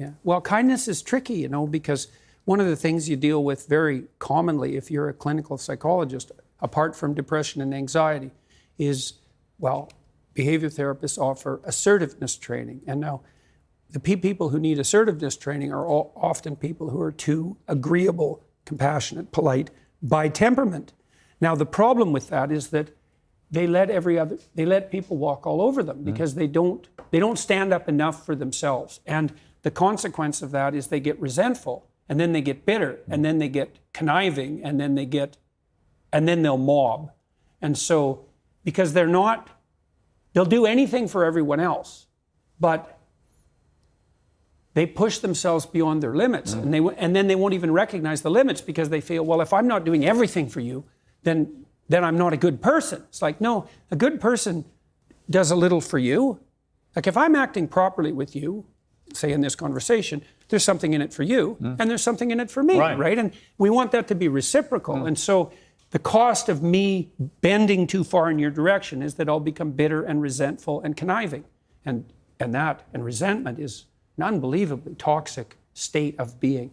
Yeah. Well, kindness is tricky, you know, because one of the things you deal with very commonly if you're a clinical psychologist, apart from depression and anxiety, is, well, behavior therapists offer assertiveness training. And now the people who need assertiveness training are often people who are too agreeable, compassionate, polite by temperament. Now, the problem with that is that they let people walk all over them because they don't stand up enough for themselves. And the consequence of that is they get resentful, and then they get bitter, and then they get conniving, and then they'll mob. And so, because they'll do anything for everyone else, but they push themselves beyond their limits, and then they won't even recognize the limits because they feel, well, if I'm not doing everything for you, then I'm not a good person. It's like, no, a good person does a little for you. Like if I'm acting properly with you, say in this conversation, there's something in it for you, and there's something in it for me, right? And we want that to be reciprocal. And so the cost of me bending too far in your direction is that I'll become bitter and resentful and conniving. And resentment is an unbelievably toxic state of being.